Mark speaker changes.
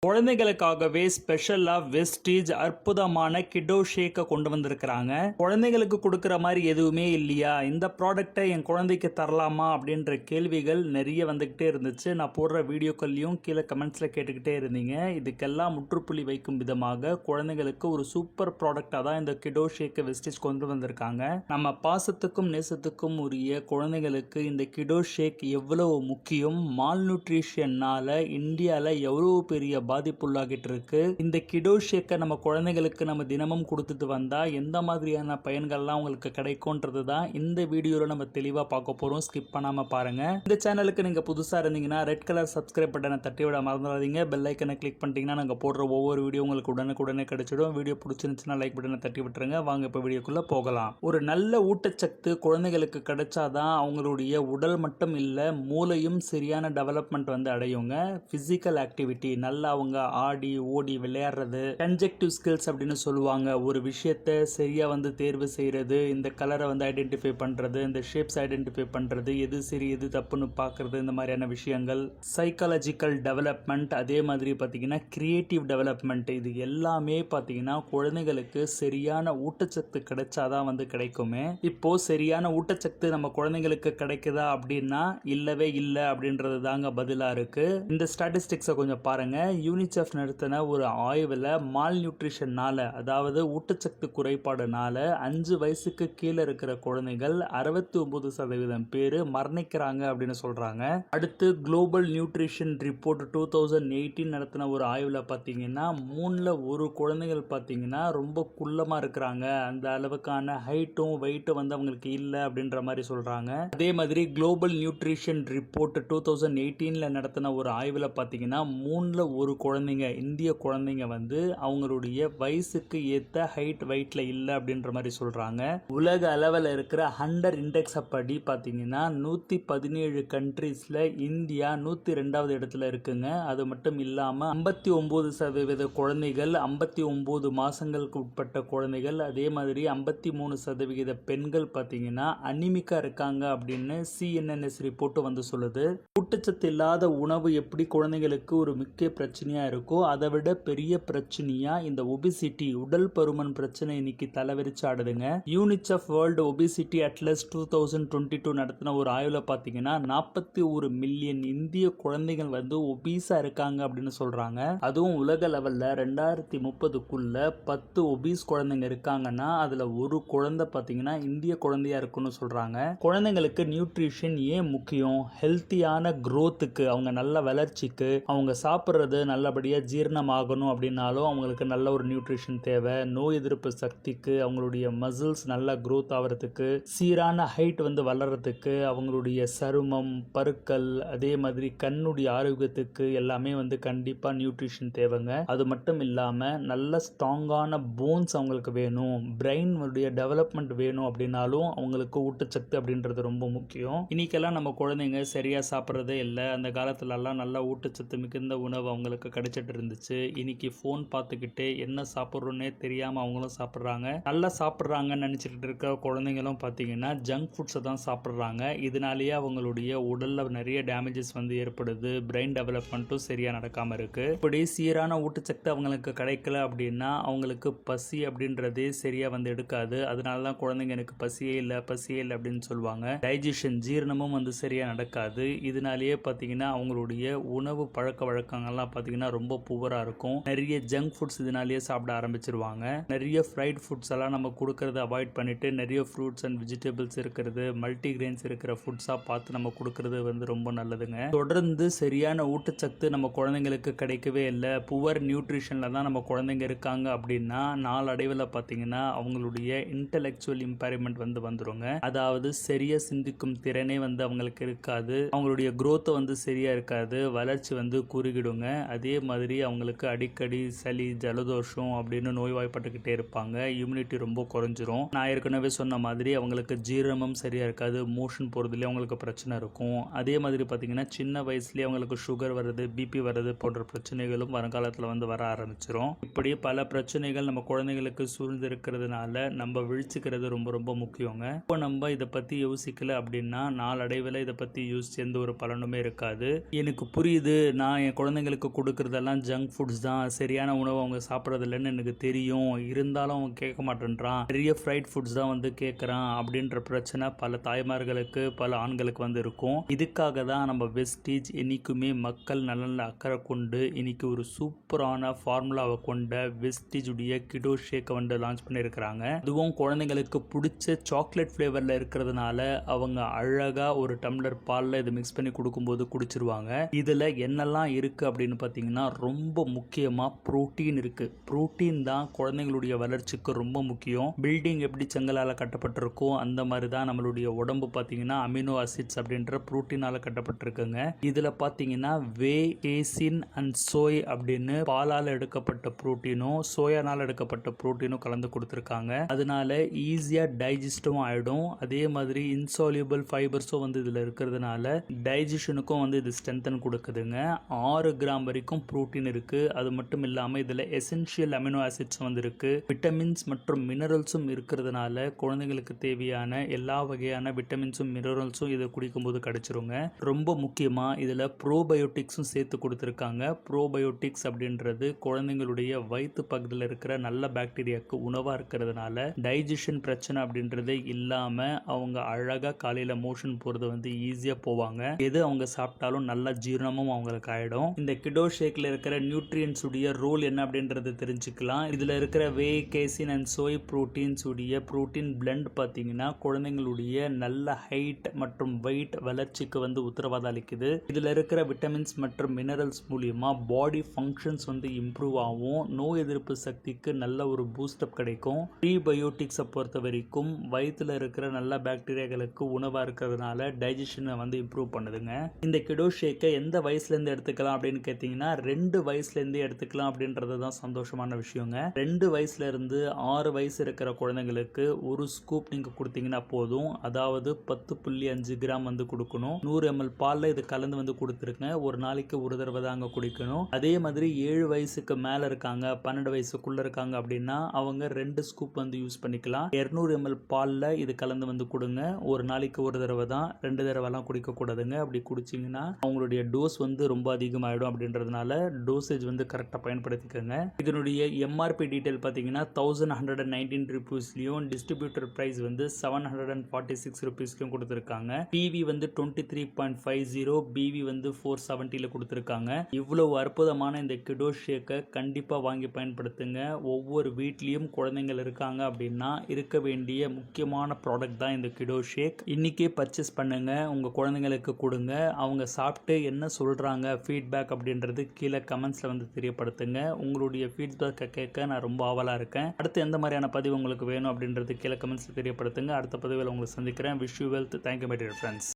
Speaker 1: குழந்தைகளுக்காகவே ஸ்பெஷலா வெஸ்டீஜ் அற்புதமான கிடோ ஷேக்கை கொண்டு வந்திருக்கிறாங்க. குழந்தைகளுக்கு கொடுக்குற மாதிரி எதுவுமே இல்லையா, இந்த ப்ராடக்டை என் குழந்தைக்கு தரலாமா அப்படின்ற கேள்விகள் நிறைய வந்துக்கிட்டே இருந்துச்சு. நான் போடுற வீடியோக்கள்லையும் கீழே கமெண்ட்ஸில் கேட்டுக்கிட்டே இருந்தீங்க. இதுக்கெல்லாம் முற்றுப்புள்ளி வைக்கும் விதமாக குழந்தைகளுக்கு ஒரு சூப்பர் ப்ராடக்டாக தான் இந்த கிடோ ஷேக்கை வெஸ்டீஜ் கொண்டு வந்திருக்காங்க. நம்ம பாசத்துக்கும் நேசத்துக்கும் உரிய குழந்தைகளுக்கு இந்த கிடோ ஷேக் எவ்வளவு முக்கியம், மால் நியூட்ரிஷன்னால இந்தியாவில் எவ்வளவு பெரிய பாதிப்புள்ளாகிட்டு இருக்கு. இந்த கிடோ ஷேக்கை நம்ம குழந்தைகளுக்கு நம்ம தினமும் கொடுத்துட்டு வந்தா எந்த மாதிரியான பயன்கள்லாம் உங்களுக்கு கிடைக்கும்ன்றது தான் இந்த வீடியோல நம்ம தெளிவா பார்க்க போறோம். ஸ்கிப் பண்ணாம பாருங்க. இந்த சேனலுக்கு நீங்க புதுசா இருந்தீங்கன்னா ரெட் கலர் சப்ஸ்கிரைப் பட்டனை தட்டி விட மறந்துடாதீங்க. பெல் ஐக்கனை கிளிக் பண்ணிட்டீங்கன்னா நாங்க போடுற ஒவ்வொரு வீடியோ உங்களுக்கு உடனுக்குடனே கிடைச்சிடும். வீடியோ பிடிச்சிருந்துச்சுன்னா லைக் பட்டனை தட்டி விட்டுருங்க. வாங்க இப்ப வீடியோக்குள்ள போகலாம். ஒரு நல்ல ஊட்டச்சத்து குழந்தைகளுக்கு கிடைச்சாதான் அவங்களுடைய உடல் மட்டும் இல்ல, மூளையும் சரியான டெவலப்மெண்ட் வந்து அடையுங்க. பிசிக்கல் ஆக்டிவிட்டி நல்லா அவங்க ஆடி ஓடி விளையாடுறது, கன்ஜெக்டிவ் ஸ்கில்ஸ் அப்படின்னு சொல்லுவாங்க. ஒரு விஷயத்தை சரியா வந்து தேர்வு செய்யறது, இந்த கலரை வந்து ஐடென்டிஃபை பண்றது, இந்த ஷேப்ஸ் ஐடென்டிஃபை பண்றது, எது சரி எது தப்புன்னு பார்க்கறது, இந்த மாதிரியான விஷயங்கள், சைக்காலஜிக்கல் டெவலப்மெண்ட், அதே மாதிரி பார்த்தீங்கன்னா கிரியேட்டிவ் டெவலப்மெண்ட், இது எல்லாமே பார்த்தீங்கன்னா குழந்தைகளுக்கு சரியான ஊட்டச்சத்து கிடைச்சாதான் வந்து கிடைக்குமே. இப்போ சரியான ஊட்டச்சத்து நம்ம குழந்தைங்களுக்கு கிடைக்குதா அப்படின்னா இல்லவே இல்லை அப்படின்றது தாங்க பதிலா இருக்கு. இந்த ஸ்டாட்டிஸ்டிக்ஸை கொஞ்சம் பாருங்க. யூனிசெஃப் நடத்தின ஒரு ஆய்வில் மால் நியூட்ரிஷன்னால, அதாவது ஊட்டச்சத்து குறைபாடுனால 5 வயசுக்கு கீழே இருக்கிற குழந்தைகள் 69% பேர் மரணிக்கிறாங்க அப்படின்னு சொல்றாங்க. அடுத்து குளோபல் நியூட்ரிஷன் ரிப்போர்ட் 2018 நடத்தின ஒரு ஆய்வில் பார்த்தீங்கன்னா 3ல் 1 குழந்தைகள் பார்த்தீங்கன்னா ரொம்ப குள்ளமா இருக்கிறாங்க. அந்த அளவுக்கான ஹைட்டும் வெயிட்டும் வந்து அவங்களுக்கு இல்லை அப்படின்ற மாதிரி சொல்றாங்க. அதே மாதிரி குளோபல் நியூட்ரிஷன் ரிப்போர்ட் 2018 நடத்தின ஒரு ஆய்வில் பார்த்தீங்கன்னா 3ல் 1 குழந்தைங்க, இந்திய குழந்தைங்க வந்து அவங்களுடைய வயசுக்கு ஏற்ற ஹைட் வெயிட்ல இல்லை அப்படின்ற மாதிரி சொல்றாங்க. உலக அளவில் இருக்கிற ஹண்டர் இண்டெக்ஸ் படி பார்த்தீங்கன்னா 117 கண்ட்ரீஸ்ல இந்தியா 102வது இடத்துல இருக்குங்க. அது மட்டும் இல்லாம 59% குழந்தைகள் 59 மாசங்களுக்கு உட்பட்ட குழந்தைகள், அதே மாதிரி 53% பெண்கள் பார்த்தீங்கன்னா அனிமிக்கா இருக்காங்க அப்படின்னு CNN ரிப்போர்ட் வந்து சொல்லுது. ஊட்டச்சத்து இல்லாத உணவு எப்படி குழந்தைகளுக்கு ஒரு முக்கிய பிரச்சனையா இருக்கோ, அதை விட பெரிய பிரச்சனையா இந்த ஒபிசிட்டி, உடல் பருமன் பிரச்சனை இன்னைக்கு தலைவிரிச்சு ஆடுதுங்க. யூனிசெஃப் வேர்ல்டு ஒபிசிட்டி அட்லஸ் 2022 நடத்தின ஒரு ஆய்வுல பாத்தீங்கன்னா 41 மில்லியன் இந்திய குழந்தைகள் வந்து ஒபீஸா இருக்காங்க அப்படின்னு சொல்றாங்க. அதுவும் உலக லெவல்ல 2030க்குள்ள 10 ஒபீஸ் குழந்தைங்க இருக்காங்கன்னா அதுல ஒரு குழந்தை பாத்தீங்கன்னா இந்திய குழந்தையா இருக்குன்னு சொல்றாங்க. குழந்தைங்களுக்கு நியூட்ரிஷன் ஏன் முக்கியம்? ஹெல்த்தியான growthக்கு, அவங்க நல்ல வளர்ச்சிக்கு, அவங்க சாப்பிட்றது நல்லபடியாக ஜீரணமாகணும் அப்படின்னாலும் அவங்களுக்கு நல்ல ஒரு நியூட்ரிஷன் தேவை. நோய் எதிர்ப்பு சக்திக்கு, அவங்களுடைய மசில்ஸ் நல்லா க்ரோத் ஆகிறதுக்கு, சீரான ஹைட் வந்து வளர்கிறதுக்கு, அவங்களுடைய சருமம், பருக்கள், அதே மாதிரி கண்ணுடைய ஆரோக்கியத்துக்கு எல்லாமே வந்து கண்டிப்பாக நியூட்ரிஷன் தேவைங்க. அது மட்டும் இல்லாமல் நல்ல ஸ்ட்ராங்கான போன்ஸ் அவங்களுக்கு வேணும், பிரெயின் டெவலப்மெண்ட் வேணும் அப்படின்னாலும் அவங்களுக்கு ஊட்டச்சத்து அப்படின்றது ரொம்ப முக்கியம். இன்னைக்கெல்லாம் நம்ம குழந்தைங்க சரியாக சாப்பிட்றதே இல்லை. அந்த காலத்துலலாம் நல்லா ஊட்டச்சத்து மிகுந்த உணவு அவங்களுக்கு கிடைச்சிட்டு இருந்துச்சு. இன்னைக்கு ஃபோன் பார்த்துக்கிட்டே என்ன சாப்பிட்றோன்னே தெரியாமல் அவங்களும் சாப்பிட்றாங்க. நல்லா சாப்பிட்றாங்கன்னு நினச்சிட்டு இருக்க குழந்தைங்களும் பார்த்தீங்கன்னா ஜங்க் ஃபுட்ஸை தான் சாப்பிட்றாங்க. இதனாலேயே அவங்களுடைய உடலில் நிறைய டேமேஜஸ் வந்து ஏற்படுது. பிரெயின் டெவலப்மெண்ட்டும் சரியாக நடக்காமல் இருக்கு. இப்படி சீரான ஊட்டச்சத்து அவங்களுக்கு கிடைக்கல அப்படின்னா அவங்களுக்கு பசி அப்படின்றதே சரியாக வந்து எடுக்காது. அதனால தான் குழந்தைங்க எனக்கு பசியே இல்லை அப்படின்னு சொல்லுவாங்க. டைஜஷன், ஜீரணமும் வந்து சரியாக நடக்காது. இதனாலேயே பார்த்தீங்கன்னா அவங்களுடைய உணவு பழக்க வழக்கங்கள்லாம் பார்த்தீங்கன்னா ரொம்ப புவராக இருக்கும். நிறைய ஜங்க் ஃபுட்ஸ் இதனாலேயே சாப்பிட ஆரம்பிச்சிருவாங்க. நிறைய ஃப்ரைட் ஃபுட்ஸ் எல்லாம் நம்ம கொடுக்கறத அவாய்ட் பண்ணிட்டு நிறைய ஃப்ரூட்ஸ் அண்ட் வெஜிடபிள்ஸ் இருக்கிறது, மல்டிகிரெயின்ஸ் இருக்கிற ஃபுட்ஸாக பார்த்து நம்ம கொடுக்கறது வந்து ரொம்ப நல்லதுங்க. தொடர்ந்து சரியான ஊட்டச்சத்து நம்ம குழந்தைங்களுக்கு கிடைக்கவே இல்லை, புவர் நியூட்ரிஷனில் தான் நம்ம குழந்தைங்க இருக்காங்க அப்படின்னா நாளடைவில் பார்த்தீங்கன்னா அவங்களுடைய இன்டெலெக்சுவல் இம்பேர்மெண்ட் வந்து வந்துருங்க. அதாவது சரியா சிந்திக்கும் திறனே வந்து அவங்களுக்கு இருக்காது, அவங்களுடைய growth வந்து சரியா இருக்காது, வளர்ச்சி வந்து குறுகிடுங்க. அதே மாதிரி அவங்களுக்கு அடிக்கடி சளி, ஜலதோஷம் அப்படின்னு நோய்வாய்ப்பட்டுக்கிட்டே இருப்பாங்க. இம்யூனிட்டி ரொம்ப குறைஞ்சிரும். நான் ஏற்கனவே சொன்ன மாதிரி அவங்களுக்கு ஜீரணமும் சரியா இருக்காது, மோஷன் போறதுலேயே அவங்களுக்கு பிரச்சனை இருக்கும். அதே மாதிரி பார்த்தீங்கன்னா சின்ன வயசுலேயே அவங்களுக்கு சுகர் வருது, பிபி வருது போன்ற பிரச்சனைகளும் வருங்காலத்தில் வந்து வர ஆரம்பிச்சிடும். இப்படி பல பிரச்சனைகள் நம்ம குழந்தைங்களுக்கு சூழ்ந்து இருக்கிறதுனால நம்ம விழிச்சுக்கிறது ரொம்ப ரொம்ப முக்கியங்க. இப்போ நம்ம இதை பற்றி யோசிக்கல அப்படின்னா நாளடைவில் இதை பற்றி யோசிச்சு எந்த ஒரு பலனுமே இருக்காது. எனக்கு புரியுது, நான் என் குழந்தைங்களுக்கு கொடுக்குறதெல்லாம் ஜங்க் ஃபுட்ஸ் தான், சரியான உணவு அவங்க சாப்பிட்றதில்லன்னு எனக்கு தெரியும், இருந்தாலும் அவன் கேட்க மாட்டேன்றான், நிறைய ஃப்ரைட் ஃபுட்ஸ் தான் வந்து கேட்குறான் அப்படின்ற பிரச்சனை பல தாய்மார்களுக்கு பல ஆண்களுக்கு வந்து இருக்கும். இதுக்காக தான் நம்ம வெஸ்டீஜ் என்றைக்குமே மக்கள் நலனில் அக்கறை கொண்டு இன்னைக்கு ஒரு சூப்பரான ஃபார்முலாவை கொண்ட வெஸ்டீஜ் உடைய கிடோ ஷேக்கை வந்து லான்ச் பண்ணியிருக்கிறாங்க. அதுவும் குழந்தைங்களுக்கு பிடிச்ச சாக்லேட் ஃப்ளேவரில் இருக்கிறதுனால அவங்க அழகாக ஒரு டம்ளர் பாலில் இதை மிக்ஸ் பண்ணி கொடுக்கும்போது குடிச்சிருவாங்க. இதில் என்னெல்லாம் இருக்குது அப்படின்னு பார்த்தீங்கன்னா, ரொம்ப முக்கியமாக ப்ரோட்டீன் இருக்குது. ப்ரோட்டீன் தான் குழந்தைங்களுடைய வளர்ச்சிக்கு ரொம்ப முக்கியம். பில்டிங் எப்படி செங்கலால் கட்டப்பட்டிருக்கோ அந்த மாதிரி தான் நம்மளுடைய உடம்பு பார்த்தீங்கன்னா அமினோ ஆசிட்ஸ் அப்படின்ற ப்ரோட்டீனால் கட்டப்பட்டிருக்குங்க. இதில் பார்த்தீங்கன்னா வே, கேசின் அண்ட் சோய் அப்படின்னு பாலால் எடுக்கப்பட்ட ப்ரோட்டீனும் சோயானால் எடுக்கப்பட்ட ப்ரோட்டீனும் கலந்து கொடுத்துருக்காங்க. அதனால ஈஸியாக டைஜஸ்டும் ஆகிடும். அதே மாதிரி இன்சால்யூபிள் ஃபைபர்ஸும் வந்து இதில் இருக்கிறதுனால டைஜஷனுக்கும் வந்து இது ஸ்ட்ரென்தன் கொடுக்குதுங்க. 6 கிராம் வரைக்கும் ப்ரோட்டீன் இருக்குது. அது மட்டும் இல்லாமல் இதில் எசென்ஷியல் அமினோ ஆசிட்ஸ் வந்து இருக்குது. விட்டமின்ஸ் மற்றும் மினரல்ஸும் இருக்கிறதுனால குழந்தைங்களுக்கு தேவையான எல்லா வகையான விட்டமின்ஸும் மினரல்ஸும் இதை குடிக்கும்போது கிடைச்சிருங்க. ரொம்ப முக்கியமாக இதில் ப்ரோபயோட்டிக்ஸும் சேர்த்து கொடுத்துருக்காங்க. ப்ரோபயோட்டிக்ஸ் அப்படின்றது குழந்தைங்களுடைய வயிற்று பகுதியில் இருக்கிற நல்ல பாக்டீரியாவுக்கு உணவாக இருக்கிறதுனால டைஜஷன் பிரச்சனை அப்படின்றதே இல்லாமல் அவங்க அழகாக காலையில் மோஷன் போகிறது வந்து ஈஸியாக போவாங்க. எது அவங்க சாப்பிட்டாலும் நல்ல ஜீரணமும் அவங்களுக்கு ஆகிடும். இந்த கிடோ ஷேக்கில் இருக்கிற நியூட்ரியன்ஸ் உடைய ரோல் என்ன அப்படின்றது தெரிஞ்சுக்கலாம். இதில் இருக்கிற வே, கேசின் அண்ட் சோய் ப்ரோட்டீன்ஸ் உடைய ப்ரோட்டீன் பிளெண்ட் பார்த்தீங்கன்னா குழந்தைங்களுடைய நல்ல ஹைட் மற்றும் வெயிட் வளர்ச்சிக்கு வந்து உத்தரவாதம் அளிக்குது. இதில் இருக்கிற விட்டமின்ஸ் மற்றும் மினரல்ஸ் மூலியமா பாடி ஃபங்க்ஷன்ஸ் வந்து இம்ப்ரூவ் ஆகும். நோய் எதிர்ப்பு சக்திக்கு நல்ல ஒரு பூஸ்டப் கிடைக்கும். ப்ரீபயோட்டிக்ஸை பொறுத்த வரைக்கும் வயிற்றில் இருக்கிற நல்ல பாக்டீரியாக்களுக்கு உணவாக இருக்கிறதுனால டைஜஷனை வந்து இம்ப்ரூவ் பண்ணுதுங்க. இந்த கிடோ ஷேக்கை எந்த வயசுலேருந்து எடுத்துக்கலாம் அப்படின்னு கேட்டிங்கன்னா 2 வயசுலேருந்து எடுத்துக்கலாம் அப்படின்றது தான் சந்தோஷமான விஷயங்க. 2 வயசுலேருந்து 6 வயசு இருக்கிற குழந்தைங்களுக்கு ஒரு ஸ்கூப் நீங்கள் கொடுத்தீங்கன்னா போதும். அதாவது 10.5 கிராம் வந்து கொடுக்கணும். 100 ml பாலில் இது கலந்து வந்து கொடுத்துருங்க. ஒரு நாளைக்கு ஒரு தடவை தாங்க குடிக்கணும். அதே மாதிரி 7 வயசுக்கு மேலே இருக்காங்க, 12 வயசுக்குள்ளே இருக்காங்க அப்படின்னா அவங்க 2 ஸ்கூப் வந்து யூஸ் பண்ணிக்கலாம். 200 ml பாலில் இது கலந்து வந்து கொடுங்க. ஒரு நாளைக்கு ஒரு தடவை தான், 2 தடவைலாம் குடிக்கக்கூடாதுங்க. அப்படி குடிச்சிங்கன்னா அவங்களுடைய டோஸ் வந்து ரொம்ப அதிகமாகிடும். அப்படின்றதுனால டோசேஜ் வந்து கரெக்டாக பயன்படுத்திக்கோங்க. இதனுடைய எம்ஆர்பி டீட்டெயில் பார்த்தீங்கன்னா 1119 ருபீஸ்லையும் டிஸ்ட்ரிபியூட்டர் ப்ரைஸ் வந்து 746 ருபீஸ்லையும் கொடுத்துருக்காங்க. டிவி வந்து 23.50, பிவி வந்து 470 கொடுத்துருக்காங்க. இவ்வளவு அற்புதமான இந்த கிடோ ஷேக்கை கண்டிப்பாக வாங்கி பயன்படுத்துங்க. ஒவ்வொரு வீட்லேயும் குழந்தைங்கள் இருக்காங்க அப்படின்னா இருக்க வேண்டிய முக்கியமான ப்ராடக்ட் தான் இந்த கிடோ ஷேக். இன்னைக்கே பர்ச்சேஸ் பண்ணுங்க, உங்கள் குழந்தைங்களுக்கு கொடுங்க. அவங்க சாப்பிட்டு என்ன சொல்கிறாங்க ஃபீட்பேக் அப்படின்றது கீழே கமெண்ட்ஸில் வந்து தெரியப்படுத்துங்க. உங்களுடைய ஃபீட்பேக்கை கேட்க நான் ரொம்ப ஆவலாக இருக்கேன். அடுத்து எந்த மாதிரியான பதிவு உங்களுக்கு வேணும் அப்படின்றது கீழே கமெண்ட்ஸில் தெரியப்படுத்துங்க. அடுத்த பதிவில் உங்களை சந்திக்கிறேன். Wish you wealth. Thank you my dear friends.